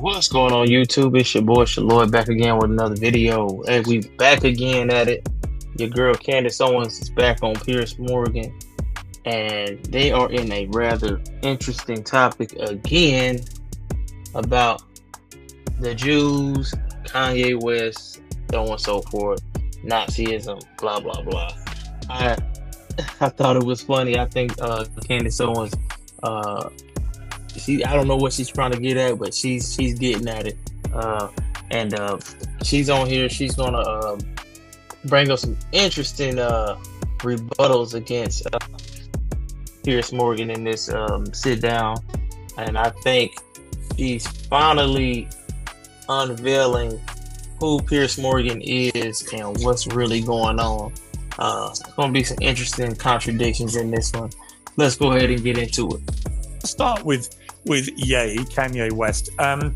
What's going on YouTube? It's your boy Shaloy back again with another video. Hey, we back again at it. Your girl Candace Owens is back on Piers Morgan, and they are in a rather interesting topic again about the Jews, Kanye West, so on and so forth, Nazism, blah blah blah. I thought it was funny. I think Candace Owens, I don't know what she's trying to get at, but she's getting at it. And she's on here. She's gonna bring us some interesting rebuttals against Piers Morgan in this sit down. And I think she's finally unveiling who Piers Morgan is and what's really going on. It's gonna be some interesting contradictions in this one. Let's go ahead and get into it. Start with Kanye West. I've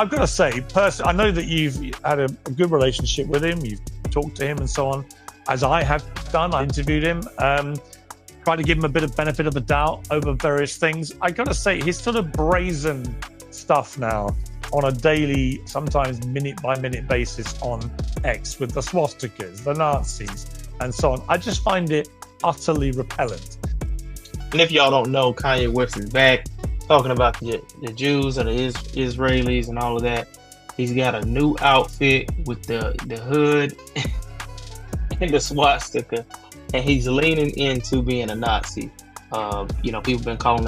got to say, I know that you've had a good relationship with him. You've talked to him and so on, as I have done. I interviewed him, tried to give him a bit of benefit of the doubt over various things. I got to say, his sort of brazen stuff now on a daily, sometimes minute-by-minute basis on X with the swastikas, the Nazis, and so on. I just find it utterly repellent. And if y'all don't know, Kanye West is back talking about the Jews and the Israelis and all of that. He's got a new outfit with the hood and the swastika, and he's leaning into being a Nazi. People been calling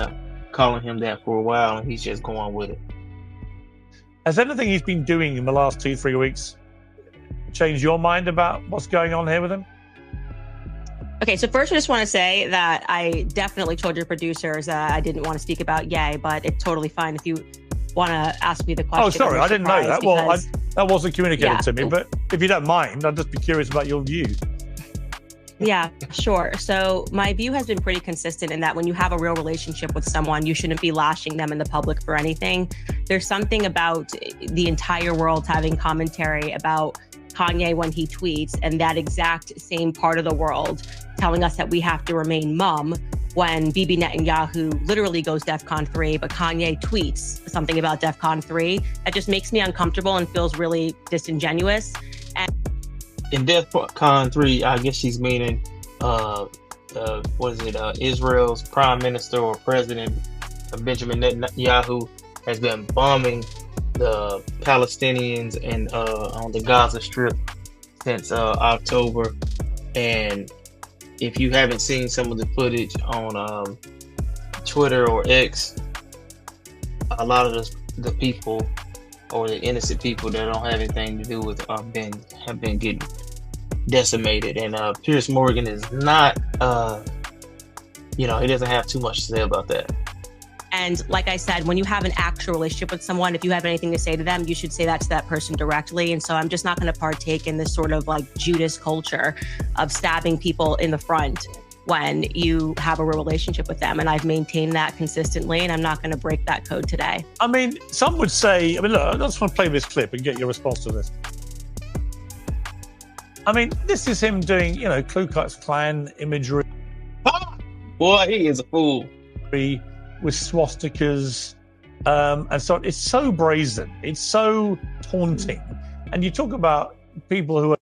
him that for a while, and he's just going with it. Has anything he's been doing in the last 2-3 weeks changed your mind about what's going on here with him? Okay, so first I just want to say that I definitely told your producers that I didn't want to speak about Ye, but it's totally fine if you want to ask me the question. Oh, sorry, I didn't know that. Well, that wasn't communicated to me, Yeah. but if you don't mind, I'd just be curious about your view. Yeah, sure. So my view has been pretty consistent in that when you have a real relationship with someone, you shouldn't be lashing them in the public for anything. There's something about the entire world having commentary about Kanye when he tweets, and that exact same part of the world telling us that we have to remain mum when Bibi Netanyahu literally goes DEFCON 3, but Kanye tweets something about DEFCON 3. That just makes me uncomfortable and feels really disingenuous. And In DEFCON 3, I guess she's meaning, Israel's prime minister or president, Benjamin Netanyahu, has been bombing the Palestinians and on the Gaza Strip since October. And if you haven't seen some of the footage on Twitter or X, a lot of the people or the innocent people that don't have anything to do with have been getting decimated. And Piers Morgan is not, he doesn't have too much to say about that. And like I said, when you have an actual relationship with someone, if you have anything to say to them, you should say that to that person directly. And so I'm just not going to partake in this sort of like Judas culture of stabbing people in the front when you have a real relationship with them. And I've maintained that consistently, and I'm not going to break that code today. I mean, some would say, look, I just want to play this clip and get your response to this. I mean, this is him doing, Ku Klux Klan imagery. Boy, he is a fool. With swastikas and so on. It's so brazen. It's so taunting. And you talk about people who are...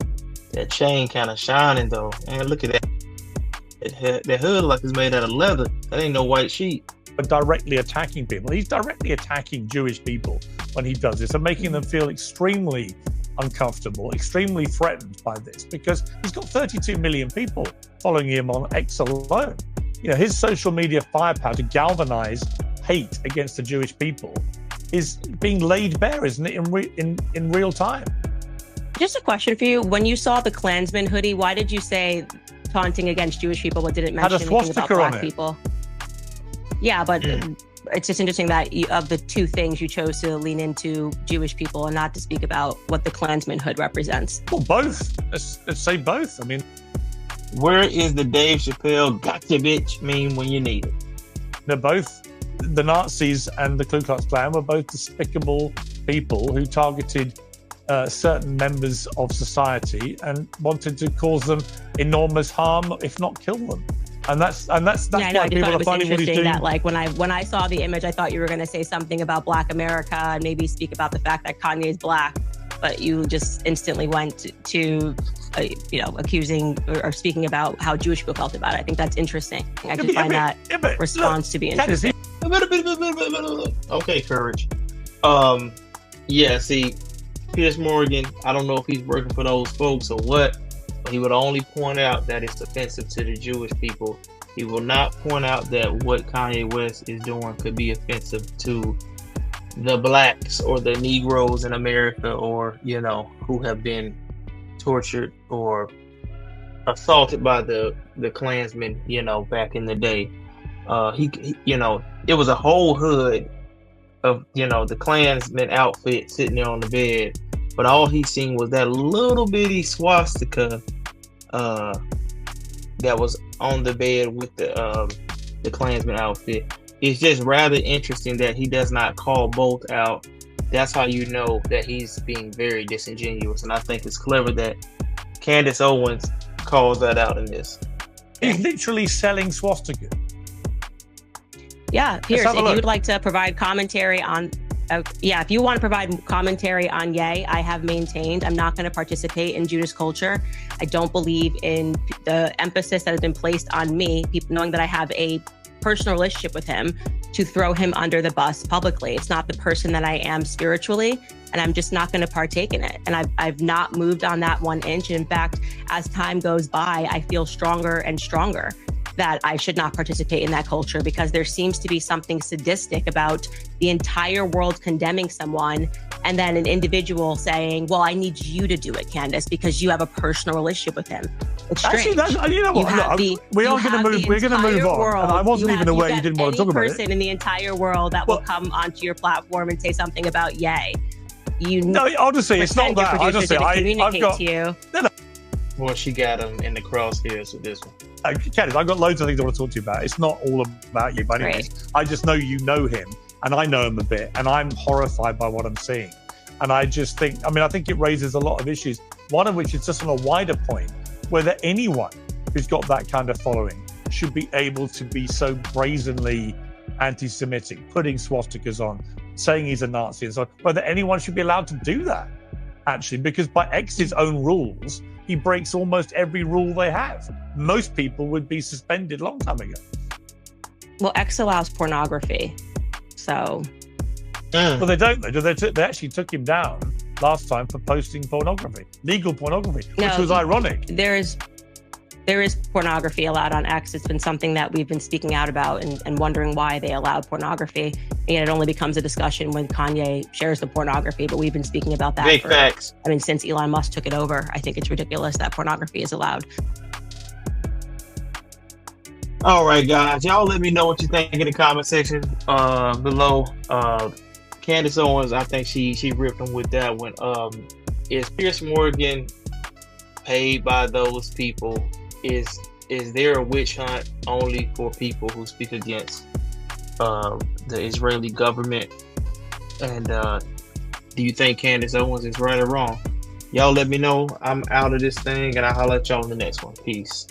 That chain kind of shining, though. And look at that. That hood like it's made out of leather. That ain't no white sheet. Directly attacking people. He's directly attacking Jewish people when he does this and making them feel extremely uncomfortable, extremely threatened by this, because he's got 32 million people following him on X alone. His social media firepower to galvanize hate against the Jewish people is being laid bare, isn't it, in real time? Just a question for you. When you saw the Klansman hoodie, why did you say taunting against Jewish people, but didn't mention anything about Black people? Yeah, but it's just interesting that of the two things, you chose to lean into Jewish people and not to speak about what the Klansman hood represents. Well, both. Let's say both. I mean, where is the Dave Chappelle gotcha bitch meme when you need it? They're both, the Nazis and the Ku Klux Klan were both despicable people who targeted certain members of society and wanted to cause them enormous harm, if not kill them. And that's Yeah, I know. why I just people thought it are was finding what he's interesting doing. that, like, when I saw the image, I thought you were going to say something about Black America and maybe speak about the fact that Kanye's Black, but you just instantly went to accusing or speaking about how Jewish people felt about it. I think that's interesting. I just find that response to be interesting. Okay, Courage. Yeah, see, Piers Morgan, I don't know if he's working for those folks or what, but he would only point out that it's offensive to the Jewish people. He will not point out that what Kanye West is doing could be offensive to the blacks or the Negroes in America, or, who have been tortured or assaulted by the Klansmen, back in the day. He it was a whole hood of, the Klansman outfit sitting there on the bed, but all he seen was that little bitty swastika that was on the bed with the Klansman outfit. It's just rather interesting that he does not call both out. That's how you know that he's being very disingenuous, and I think it's clever that Candace Owens calls that out in this. He's literally selling swastika. Yeah, Piers, if you would like to provide commentary on, if you want to provide commentary on Ye, I have maintained I'm not going to participate in Judas culture. I don't believe in the emphasis that has been placed on me, people knowing that I have a personal relationship with him, to throw him under the bus publicly. It's not the person that I am spiritually, and I'm just not going to partake in it. And I've not moved on that 1 inch. In fact, as time goes by, I feel stronger and stronger that I should not participate in that culture, because there seems to be something sadistic about the entire world condemning someone and then an individual saying, well, I need you to do it, Candace, because you have a personal relationship with him. It's strange. Actually, you know what? We're going to move on. And I wasn't even aware you didn't want to talk about it. Any person in the entire world that will come onto your platform and say something about Ye. I'll just say it's not that. I'll just say I've got. To you. No. Well, she got him in the crosshairs with this one. Candace, I've got loads of things I want to talk to you about. It's not all about you, but anyways, I just know you know him, and I know him a bit, and I'm horrified by what I'm seeing. And I just think, I think it raises a lot of issues, one of which is just on a wider point, whether anyone who's got that kind of following should be able to be so brazenly anti-Semitic, putting swastikas on, saying he's a Nazi and so on, whether anyone should be allowed to do that, actually, because by X's own rules, he breaks almost every rule they have. Most people would be suspended a long time ago. Well, X allows pornography, so... Well, they don't. They actually took him down last time for posting pornography, legal pornography, which was ironic. There is pornography allowed on X. It's been something that we've been speaking out about and wondering why they allowed pornography. And it only becomes a discussion when Kanye shares the pornography, but we've been speaking about that. Big facts. Since Elon Musk took it over, I think it's ridiculous that pornography is allowed. All right, guys. Y'all let me know what you think in the comment section below. Candace Owens, I think she ripped him with that one. Is Piers Morgan paid by those people? Is there a witch hunt only for people who speak against the Israeli government? And do you think Candace Owens is right or wrong? Y'all let me know. I'm out of this thing, and I'll holler at y'all in the next one. Peace.